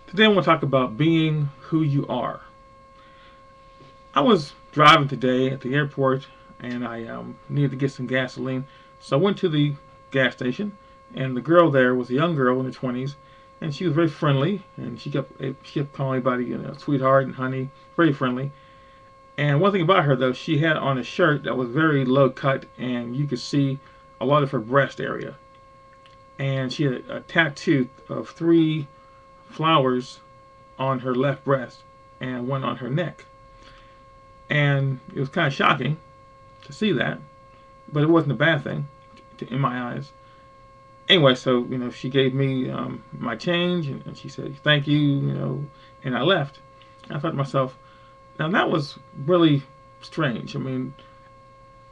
Today I want to talk about being who you are. I was driving today at the airport and I needed to get some gasoline. So I went to the gas station and the girl there was a young girl in her 20s and she was very friendly and she kept calling me by sweetheart and honey, very friendly. And one thing about her though, she had on a shirt that was very low cut and you could see a lot of her breast area. And she had a tattoo of three flowers on her left breast and one on her neck. And it was kind of shocking to see that, but it wasn't a bad thing in my eyes. Anyway, so she gave me my change, and she said thank you, and I left. I thought to myself, now that was really strange. I mean,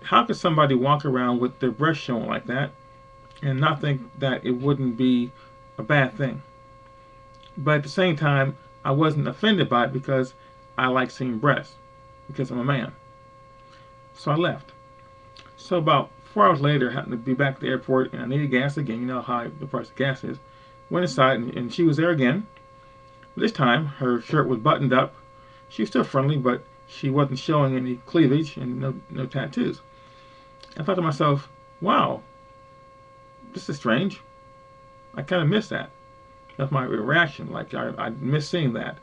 how could somebody walk around with their breast showing like that and not think that it wouldn't be a bad thing? But at the same time, I wasn't offended by it because I like seeing breasts because I'm a man. So I left. So about 4 hours later, I happened to be back at the airport and I needed gas again. You know how high the price of gas is. Went inside and she was there again. This time, her shirt was buttoned up. She was still friendly, but she wasn't showing any cleavage and no tattoos. I thought to myself, wow, this is strange. I kind of miss that. That's my reaction. Like, I miss seeing that.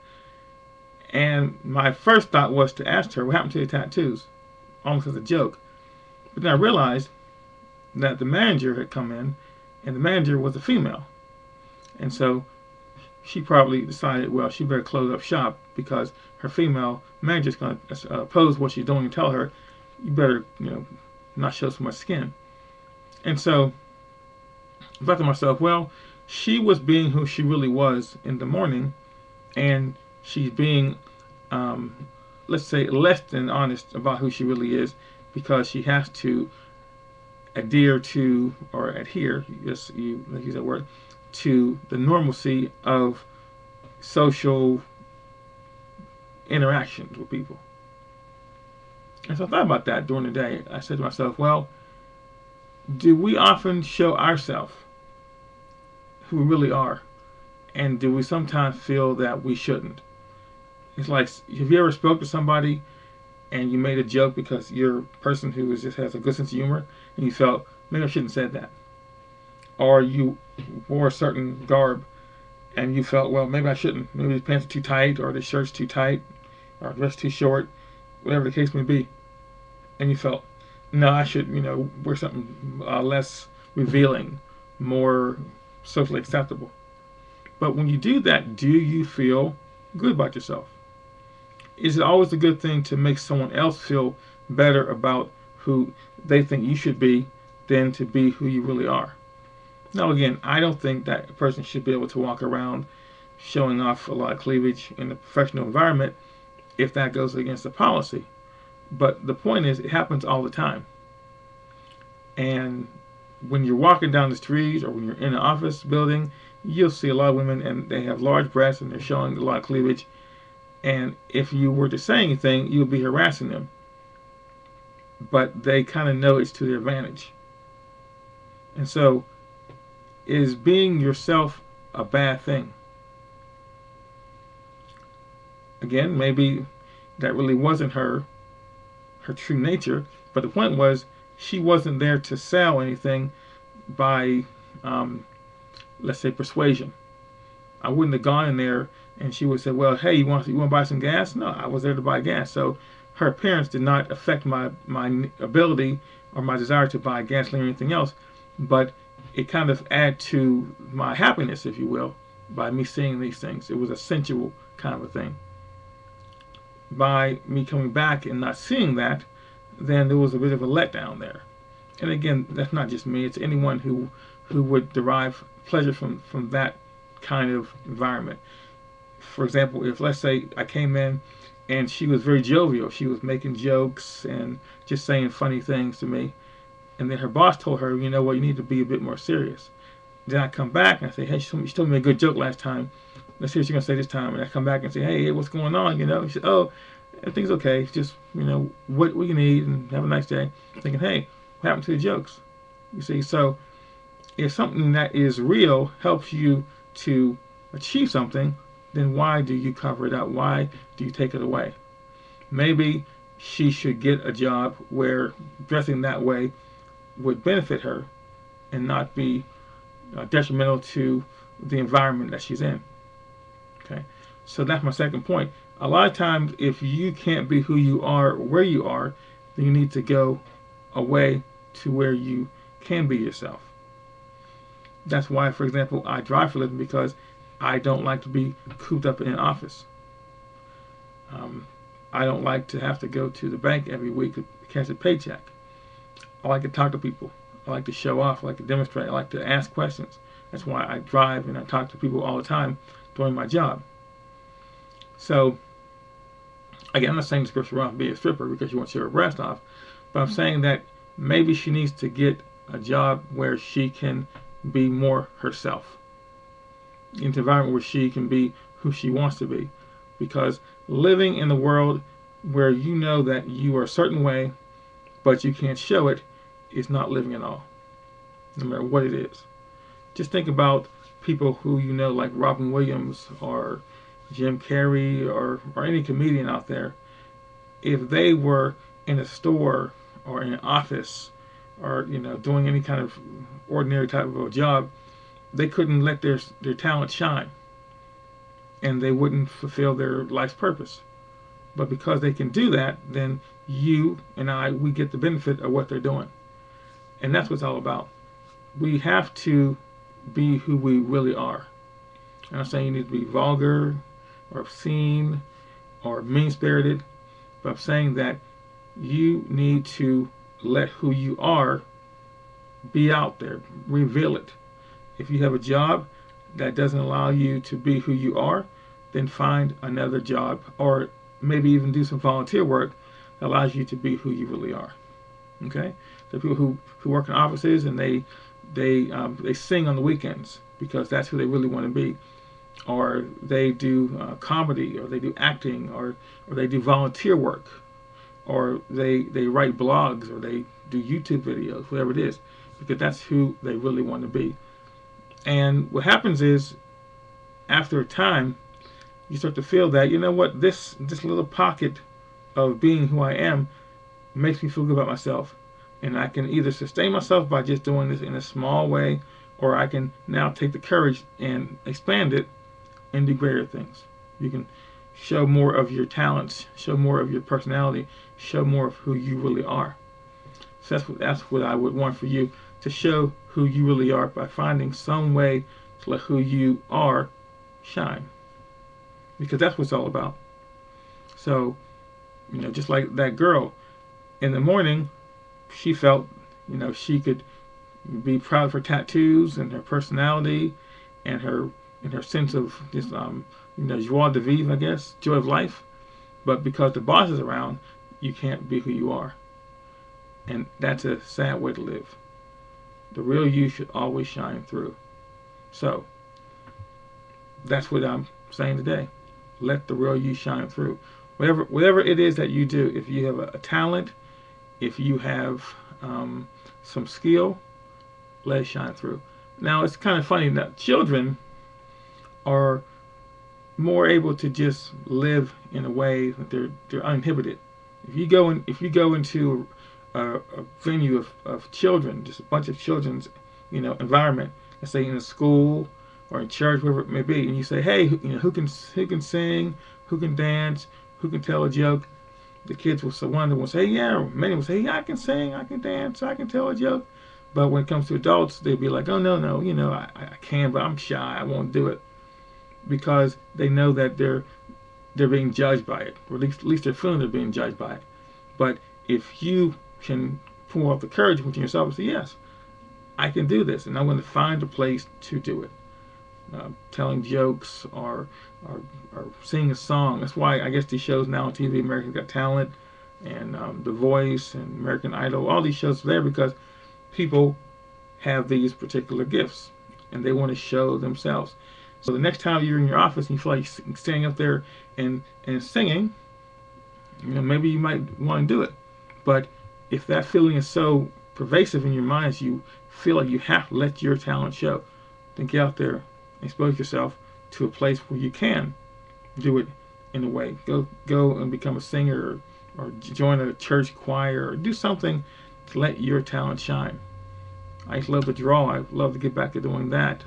And my first thought was to ask her what happened to the tattoos, almost as a joke. But then I realized that the manager had come in, and the manager was a female. And so she probably decided, well, she better close up shop because her female manager's going to oppose what she's doing and tell her, you better, not show so much skin. And so I thought to myself, well, she was being who she really was in the morning, and she's being, let's say, less than honest about who she really is because she has to adhere to or adhere, yes, you use that word, to the normalcy of social interactions with people. And so I thought about that during the day. I said to myself, well, do we often show ourselves who we really are? And do we sometimes feel that we shouldn't? It's like, have you ever spoke to somebody and you made a joke because you're a person who just has a good sense of humor and you felt, maybe I shouldn't have said that? Or you wore a certain garb and you felt, well, maybe I shouldn't. Maybe the pants are too tight or the shirt's too tight or the dress too short, whatever the case may be. And you felt, no, I should, wear something less revealing, more socially acceptable. But when you do that, do you feel good about yourself? Is it always a good thing to make someone else feel better about who they think you should be than to be who you really are? Now, again, I don't think that a person should be able to walk around showing off a lot of cleavage in a professional environment if that goes against the policy. But the point is, it happens all the time. And when you're walking down the street or when you're in an office building, you'll see a lot of women and they have large breasts and they're showing a lot of cleavage. And if you were to say anything, you'll be harassing them. But they kind of know it's to their advantage. And so, is being yourself a bad thing? Again, maybe that really wasn't her true nature. But the point was, she wasn't there to sell anything by, let's say, persuasion. I wouldn't have gone in there and she would say, well, hey, you want to buy some gas? No, I was there to buy gas. So her appearance did not affect my ability or my desire to buy gasoline or anything else. But it kind of added to my happiness, if you will, by me seeing these things. It was a sensual kind of a thing. By me coming back and not seeing that, then there was a bit of a letdown there. And again, that's not just me. It's anyone who would derive pleasure from that kind of environment. For example, if let's say I came in and she was very jovial, she was making jokes and just saying funny things to me, and then her boss told her, you know what, you need to be a bit more serious. Then I come back and I say, hey, she told me a good joke last time. Let's see what she's going to say this time. And I come back and say, hey, what's going on? She said, oh, everything's okay. It's just, what you need and have a nice day. Thinking, hey, what happened to the jokes? You see, so if something that is real helps you to achieve something, then why do you cover it up? Why do you take it away? Maybe she should get a job where dressing that way would benefit her and not be detrimental to the environment that she's in. Okay, so that's my second point. A lot of times, if you can't be who you are, where you are, then you need to go away to where you can be yourself. That's why, for example, I drive for a living, because I don't like to be cooped up in an office. I don't like to have to go to the bank every week to catch a paycheck. I like to talk to people. I like to show off. I like to demonstrate. I like to ask questions. That's why I drive and I talk to people all the time doing my job. So, again, I'm not saying the scripture wrong, be a stripper because you want your breast off, but I'm saying that maybe she needs to get a job where she can be more herself, into an environment where she can be who she wants to be. Because living in the world where you know that you are a certain way, but you can't show it, is not living at all, no matter what it is. Just think about people who you know, like Robin Williams or Jim Carrey or any comedian out there. If they were in a store or in an office or doing any kind of ordinary type of a job, they couldn't let their talent shine, and they wouldn't fulfill their life's purpose. But because they can do that, then you and I, we get the benefit of what they're doing. And that's what it's all about. We have to be who we really are. I'm not saying you need to be vulgar or obscene or mean-spirited, but I'm saying that you need to let who you are be out there, reveal it. If you have a job that doesn't allow you to be who you are, then find another job, or maybe even do some volunteer work that allows you to be who you really are. Okay? There are people who work in offices and they sing on the weekends because that's who they really want to be, or they do comedy, or they do acting, or they do volunteer work, or they write blogs, or they do YouTube videos, whatever it is, because that's who they really want to be. And what happens is, after a time, you start to feel that, you know what, this little pocket of being who I am makes me feel good about myself. And I can either sustain myself by just doing this in a small way, or I can now take the courage and expand it and do greater things. You can show more of your talents, show more of your personality, show more of who you really are. So that's what I would want for you, to show who you really are by finding some way to let who you are shine. Because that's what it's all about. So, just like that girl, in the morning, she felt, she could be proud of her tattoos and her personality and her sense of just, joie de vivre, I guess, joy of life. But because the boss is around, you can't be who you are. And that's a sad way to live. The real you should always shine through. So, that's what I'm saying today. Let the real you shine through. Whatever it is that you do, if you have a talent, if you have some skill, let it shine through. Now, it's kind of funny that children are more able to just live in a way that they're uninhibited. If you go into a venue of children, just a bunch of children's environment, let's say in a school or in church, wherever it may be, and you say, hey, who can sing, who can dance, who can tell a joke, the kids will say, yeah, many will say, yeah, I can sing, I can dance, I can tell a joke. But when it comes to adults, they'll be like, oh, no, I can, but I'm shy, I won't do it. Because they know that they're being judged by it, or at least they're feeling they're being judged by it. But if you can pull off the courage within yourself and say, yes, I can do this, and I'm going to find a place to do it. Telling jokes or singing a song. That's why I guess these shows now on TV, American Got Talent and The Voice and American Idol, all these shows are there because people have these particular gifts and they want to show themselves. So the next time you're in your office and you feel like you're standing up there and singing, maybe you might want to do it. But if that feeling is so pervasive in your mind as you feel like you have to let your talent show, then get out there, expose yourself to a place where you can do it in a way. Go and become a singer, or join a church choir, or do something to let your talent shine. I used to love to draw. I love to get back to doing that.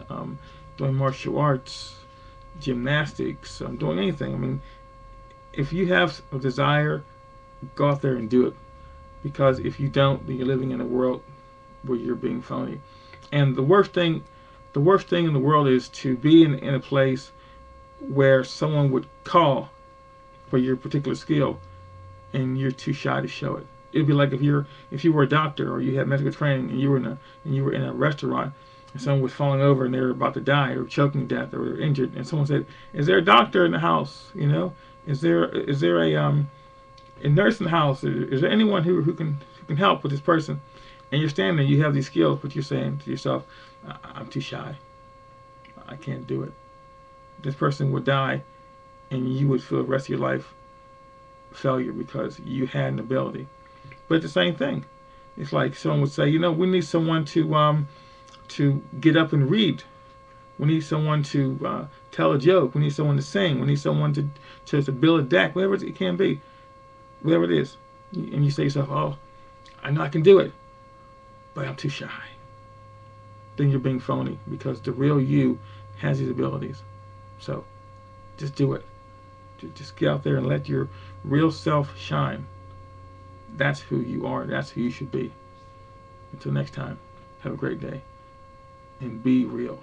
Doing martial arts, gymnastics, doing anything. I mean, if you have a desire, go out there and do it. Because if you don't, then you're living in a world where you're being phony. And the worst thing in the world is to be in a place where someone would call for your particular skill and you're too shy to show it. It'd be like if you were a doctor or you had medical training and you were in a restaurant and someone was falling over and they were about to die or choking to death or were injured, and someone said, "Is there a doctor in the house? You know, is there a nurse in the house? Is there anyone who can help with this person?" And you're standing there, you have these skills, but you're saying to yourself, "I'm too shy. I can't do it." This person would die, and you would feel the rest of your life failure because you had an ability. But it's the same thing. It's like someone would say, we need someone to get up and read. We need someone to tell a joke. We need someone to sing. We need someone to build a deck, whatever it can be, whatever it is. And you say to yourself, "Oh, I know I can do it, but I'm too shy." Then you're being phony because the real you has these abilities. So just do it. Just get out there and let your real self shine. That's who you are. That's who you should be. Until next time, have a great day and be real.